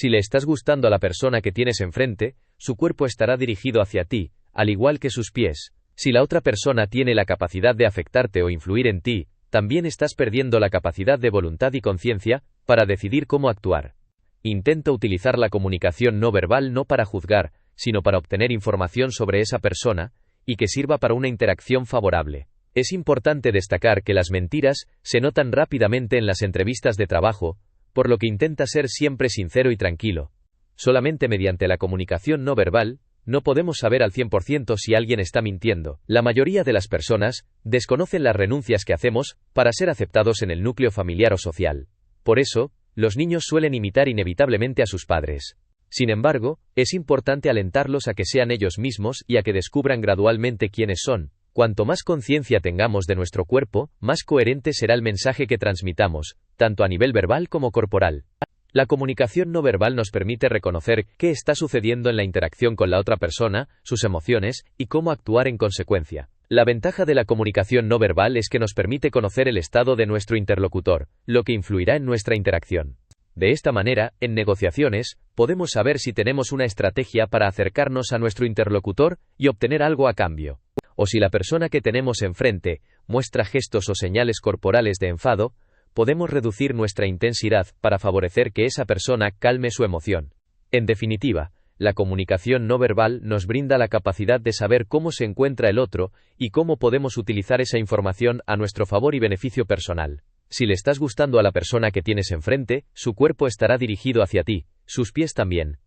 Si le estás gustando a la persona que tienes enfrente, su cuerpo estará dirigido hacia ti, al igual que sus pies. Si la otra persona tiene la capacidad de afectarte o influir en ti, también estás perdiendo la capacidad de voluntad y conciencia para decidir cómo actuar. Intenta utilizar la comunicación no verbal no para juzgar, sino para obtener información sobre esa persona, y que sirva para una interacción favorable. Es importante destacar que las mentiras se notan rápidamente en las entrevistas de trabajo, por lo que intenta ser siempre sincero y tranquilo. Solamente mediante la comunicación no verbal, no podemos saber al 100% si alguien está mintiendo. La mayoría de las personas desconocen las renuncias que hacemos para ser aceptados en el núcleo familiar o social. Por eso, los niños suelen imitar inevitablemente a sus padres. Sin embargo, es importante alentarlos a que sean ellos mismos y a que descubran gradualmente quiénes son. Cuanto más conciencia tengamos de nuestro cuerpo, más coherente será el mensaje que transmitamos, tanto a nivel verbal como corporal. La comunicación no verbal nos permite reconocer qué está sucediendo en la interacción con la otra persona, sus emociones, y cómo actuar en consecuencia. La ventaja de la comunicación no verbal es que nos permite conocer el estado de nuestro interlocutor, lo que influirá en nuestra interacción. De esta manera, en negociaciones, podemos saber si tenemos una estrategia para acercarnos a nuestro interlocutor y obtener algo a cambio. O si la persona que tenemos enfrente muestra gestos o señales corporales de enfado, podemos reducir nuestra intensidad para favorecer que esa persona calme su emoción. En definitiva, la comunicación no verbal nos brinda la capacidad de saber cómo se encuentra el otro y cómo podemos utilizar esa información a nuestro favor y beneficio personal. Si le estás gustando a la persona que tienes enfrente, su cuerpo estará dirigido hacia ti, sus pies también.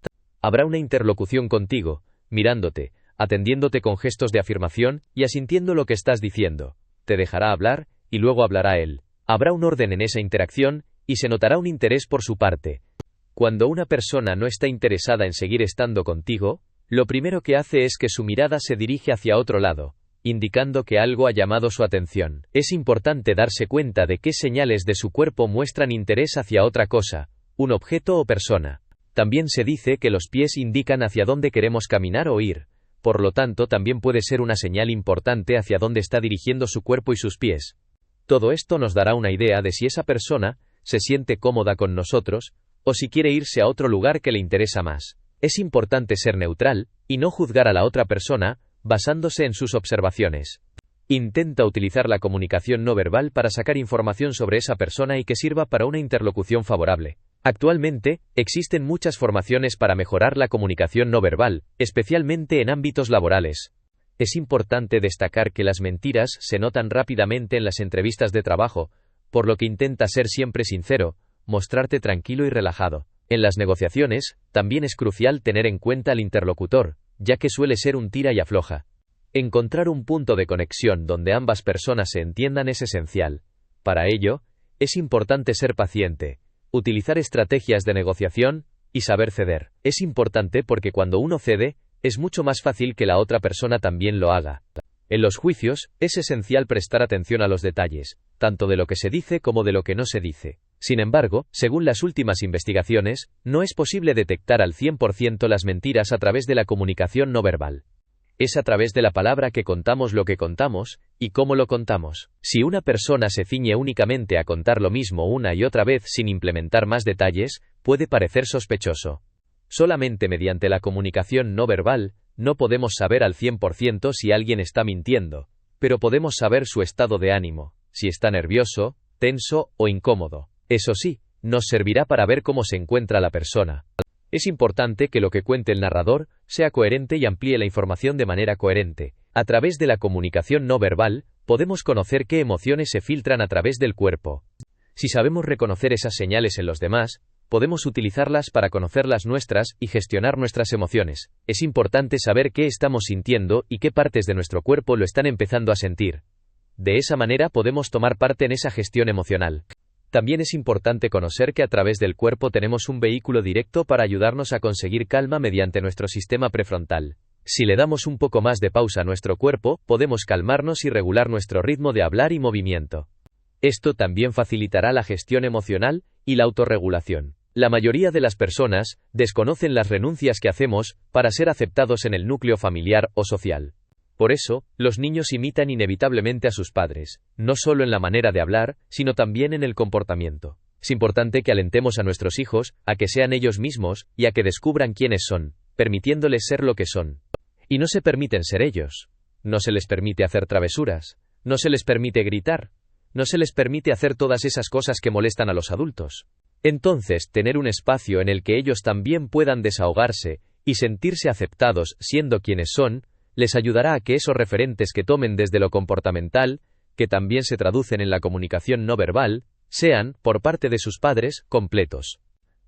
Habrá una interlocución contigo, mirándote, atendiéndote con gestos de afirmación y asintiendo lo que estás diciendo. Te dejará hablar, y luego hablará él. Habrá un orden en esa interacción, y se notará un interés por su parte. Cuando una persona no está interesada en seguir estando contigo, lo primero que hace es que su mirada se dirige hacia otro lado, indicando que algo ha llamado su atención. Es importante darse cuenta de qué señales de su cuerpo muestran interés hacia otra cosa, un objeto o persona. También se dice que los pies indican hacia dónde queremos caminar o ir. Por lo tanto, también puede ser una señal importante hacia dónde está dirigiendo su cuerpo y sus pies. Todo esto nos dará una idea de si esa persona se siente cómoda con nosotros, o si quiere irse a otro lugar que le interesa más. Es importante ser neutral, y no juzgar a la otra persona, basándose en sus observaciones. Intenta utilizar la comunicación no verbal para sacar información sobre esa persona y que sirva para una interlocución favorable. Actualmente, existen muchas formaciones para mejorar la comunicación no verbal, especialmente en ámbitos laborales. Es importante destacar que las mentiras se notan rápidamente en las entrevistas de trabajo, por lo que intenta ser siempre sincero, mostrarte tranquilo y relajado. En las negociaciones, también es crucial tener en cuenta al interlocutor, ya que suele ser un tira y afloja. Encontrar un punto de conexión donde ambas personas se entiendan es esencial. Para ello, es importante ser paciente, utilizar estrategias de negociación y saber ceder. Es importante porque cuando uno cede, es mucho más fácil que la otra persona también lo haga. En los juicios, es esencial prestar atención a los detalles, tanto de lo que se dice como de lo que no se dice. Sin embargo, según las últimas investigaciones, no es posible detectar al 100% las mentiras a través de la comunicación no verbal. Es a través de la palabra que contamos lo que contamos, y cómo lo contamos. Si una persona se ciñe únicamente a contar lo mismo una y otra vez sin implementar más detalles, puede parecer sospechoso. Solamente mediante la comunicación no verbal, no podemos saber al 100% si alguien está mintiendo, pero podemos saber su estado de ánimo, si está nervioso, tenso o incómodo. Eso sí, nos servirá para ver cómo se encuentra la persona. Es importante que lo que cuente el narrador sea coherente y amplíe la información de manera coherente. A través de la comunicación no verbal, podemos conocer qué emociones se filtran a través del cuerpo. Si sabemos reconocer esas señales en los demás, podemos utilizarlas para conocer las nuestras y gestionar nuestras emociones. Es importante saber qué estamos sintiendo y qué partes de nuestro cuerpo lo están empezando a sentir. De esa manera podemos tomar parte en esa gestión emocional. También es importante conocer que a través del cuerpo tenemos un vehículo directo para ayudarnos a conseguir calma mediante nuestro sistema prefrontal. Si le damos un poco más de pausa a nuestro cuerpo, podemos calmarnos y regular nuestro ritmo de hablar y movimiento. Esto también facilitará la gestión emocional y la autorregulación. La mayoría de las personas desconocen las renuncias que hacemos para ser aceptados en el núcleo familiar o social. Por eso, los niños imitan inevitablemente a sus padres, no solo en la manera de hablar, sino también en el comportamiento. Es importante que alentemos a nuestros hijos, a que sean ellos mismos, y a que descubran quiénes son, permitiéndoles ser lo que son. Y no se permiten ser ellos. No se les permite hacer travesuras. No se les permite gritar. No se les permite hacer todas esas cosas que molestan a los adultos. Entonces, tener un espacio en el que ellos también puedan desahogarse y sentirse aceptados siendo quienes son, les ayudará a que esos referentes que tomen desde lo comportamental, que también se traducen en la comunicación no verbal, sean, por parte de sus padres, completos.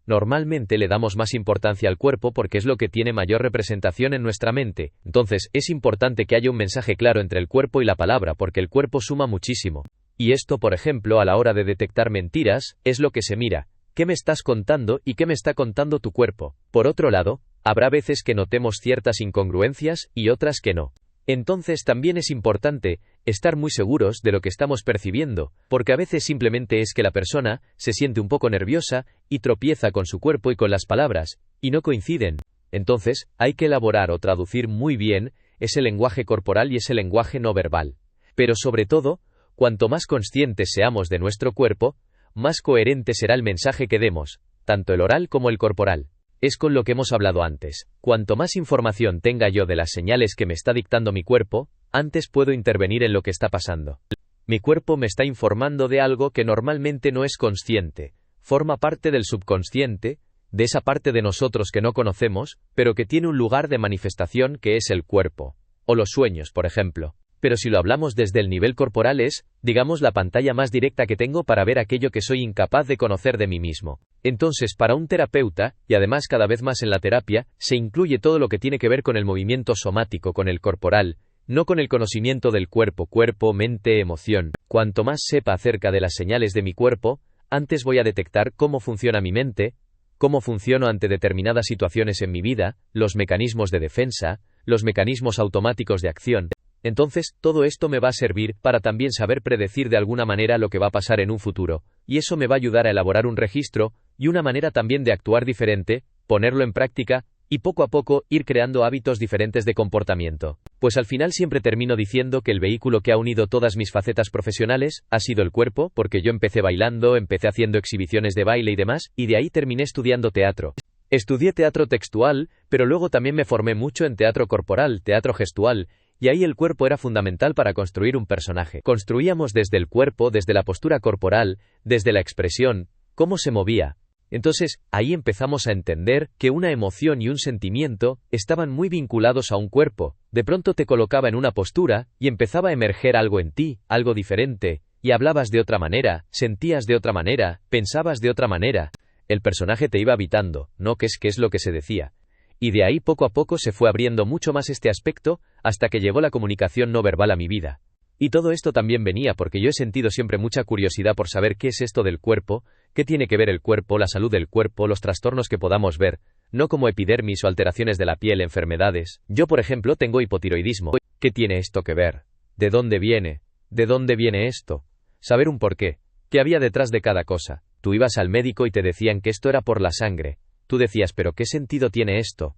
Normalmente le damos más importancia al cuerpo porque es lo que tiene mayor representación en nuestra mente, entonces es importante que haya un mensaje claro entre el cuerpo y la palabra porque el cuerpo suma muchísimo. Y esto, por ejemplo, a la hora de detectar mentiras, es lo que se mira. ¿Qué me estás contando y qué me está contando tu cuerpo? Por otro lado, habrá veces que notemos ciertas incongruencias y otras que no. Entonces también es importante estar muy seguros de lo que estamos percibiendo, porque a veces simplemente es que la persona se siente un poco nerviosa y tropieza con su cuerpo y con las palabras, y no coinciden. Entonces, hay que elaborar o traducir muy bien ese lenguaje corporal y ese lenguaje no verbal. Pero sobre todo, cuanto más conscientes seamos de nuestro cuerpo, más coherente será el mensaje que demos, tanto el oral como el corporal. Es con lo que hemos hablado antes. Cuanto más información tenga yo de las señales que me está dictando mi cuerpo, antes puedo intervenir en lo que está pasando. Mi cuerpo me está informando de algo que normalmente no es consciente, forma parte del subconsciente, de esa parte de nosotros que no conocemos, pero que tiene un lugar de manifestación que es el cuerpo, o los sueños, por ejemplo. Pero si lo hablamos desde el nivel corporal es, digamos, la pantalla más directa que tengo para ver aquello que soy incapaz de conocer de mí mismo. Entonces, para un terapeuta, y además cada vez más en la terapia, se incluye todo lo que tiene que ver con el movimiento somático, con el corporal, no con el conocimiento del cuerpo, mente, emoción. Cuanto más sepa acerca de las señales de mi cuerpo, antes voy a detectar cómo funciona mi mente, cómo funciono ante determinadas situaciones en mi vida, los mecanismos de defensa, los mecanismos automáticos de acción. Entonces, todo esto me va a servir para también saber predecir de alguna manera lo que va a pasar en un futuro, y eso me va a ayudar a elaborar un registro, y una manera también de actuar diferente, ponerlo en práctica, y poco a poco ir creando hábitos diferentes de comportamiento. Pues al final siempre termino diciendo que el vehículo que ha unido todas mis facetas profesionales ha sido el cuerpo, porque yo empecé bailando, empecé haciendo exhibiciones de baile y demás, y de ahí terminé estudiando teatro. Estudié teatro textual, pero luego también me formé mucho en teatro corporal, teatro gestual, y ahí el cuerpo era fundamental para construir un personaje. Construíamos desde el cuerpo, desde la postura corporal, desde la expresión, cómo se movía. Entonces, ahí empezamos a entender que una emoción y un sentimiento estaban muy vinculados a un cuerpo. De pronto te colocaba en una postura, y empezaba a emerger algo en ti, algo diferente, y hablabas de otra manera, sentías de otra manera, pensabas de otra manera. El personaje te iba habitando, no que es lo que se decía. Y de ahí poco a poco se fue abriendo mucho más este aspecto, hasta que llegó la comunicación no verbal a mi vida. Y todo esto también venía porque yo he sentido siempre mucha curiosidad por saber qué es esto del cuerpo, qué tiene que ver el cuerpo, la salud del cuerpo, los trastornos que podamos ver, no como epidermis o alteraciones de la piel, enfermedades. Yo, por ejemplo, tengo hipotiroidismo. ¿Qué tiene esto que ver? ¿De dónde viene? ¿De dónde viene esto? Saber un porqué. ¿Qué había detrás de cada cosa? Tú ibas al médico y te decían que esto era por la sangre. Tú decías, ¿pero qué sentido tiene esto?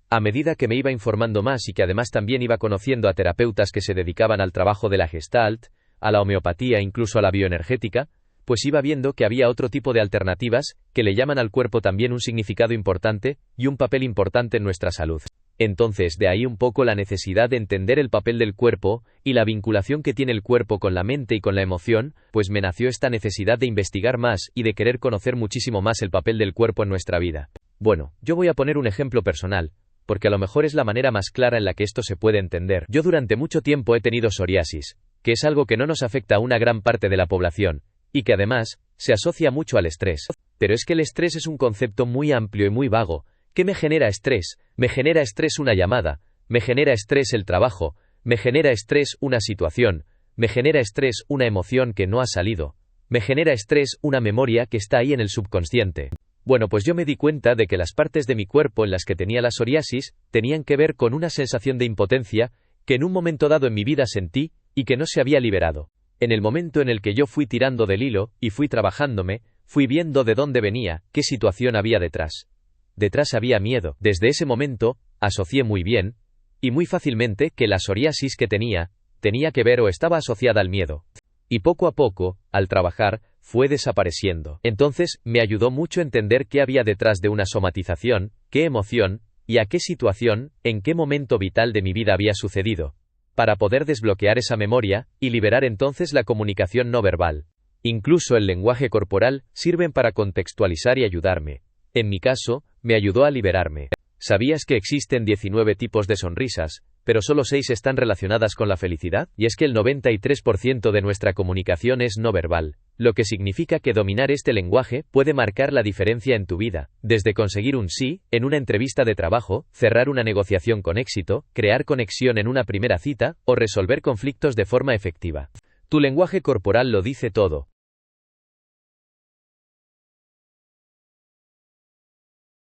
A medida que me iba informando más y que además también iba conociendo a terapeutas que se dedicaban al trabajo de la Gestalt, a la homeopatía, incluso a la bioenergética, pues iba viendo que había otro tipo de alternativas que le llaman al cuerpo también un significado importante y un papel importante en nuestra salud. Entonces, de ahí un poco la necesidad de entender el papel del cuerpo y la vinculación que tiene el cuerpo con la mente y con la emoción, pues me nació esta necesidad de investigar más y de querer conocer muchísimo más el papel del cuerpo en nuestra vida. Bueno, yo voy a poner un ejemplo personal, porque a lo mejor es la manera más clara en la que esto se puede entender. Yo durante mucho tiempo he tenido psoriasis, que es algo que no nos afecta a una gran parte de la población, y que además se asocia mucho al estrés. Pero es que el estrés es un concepto muy amplio y muy vago. ¿Qué me genera estrés? Me genera estrés una llamada, me genera estrés el trabajo, me genera estrés una situación, me genera estrés una emoción que no ha salido, me genera estrés una memoria que está ahí en el subconsciente. Bueno, pues yo me di cuenta de que las partes de mi cuerpo en las que tenía la psoriasis tenían que ver con una sensación de impotencia que en un momento dado en mi vida sentí y que no se había liberado. En el momento en el que yo fui tirando del hilo y fui trabajándome, fui viendo de dónde venía, qué situación había detrás. Detrás había miedo. Desde ese momento, asocié muy bien, y muy fácilmente, que la psoriasis que tenía que ver o estaba asociada al miedo. Y poco a poco, al trabajar, fue desapareciendo. Entonces, me ayudó mucho entender qué había detrás de una somatización, qué emoción, y a qué situación, en qué momento vital de mi vida había sucedido, para poder desbloquear esa memoria, y liberar entonces la comunicación no verbal. Incluso el lenguaje corporal sirven para contextualizar y ayudarme. En mi caso, me ayudó a liberarme. ¿Sabías que existen 19 tipos de sonrisas, pero solo 6 están relacionadas con la felicidad? Y es que el 93% de nuestra comunicación es no verbal, lo que significa que dominar este lenguaje puede marcar la diferencia en tu vida, desde conseguir un sí, en una entrevista de trabajo, cerrar una negociación con éxito, crear conexión en una primera cita, o resolver conflictos de forma efectiva. Tu lenguaje corporal lo dice todo,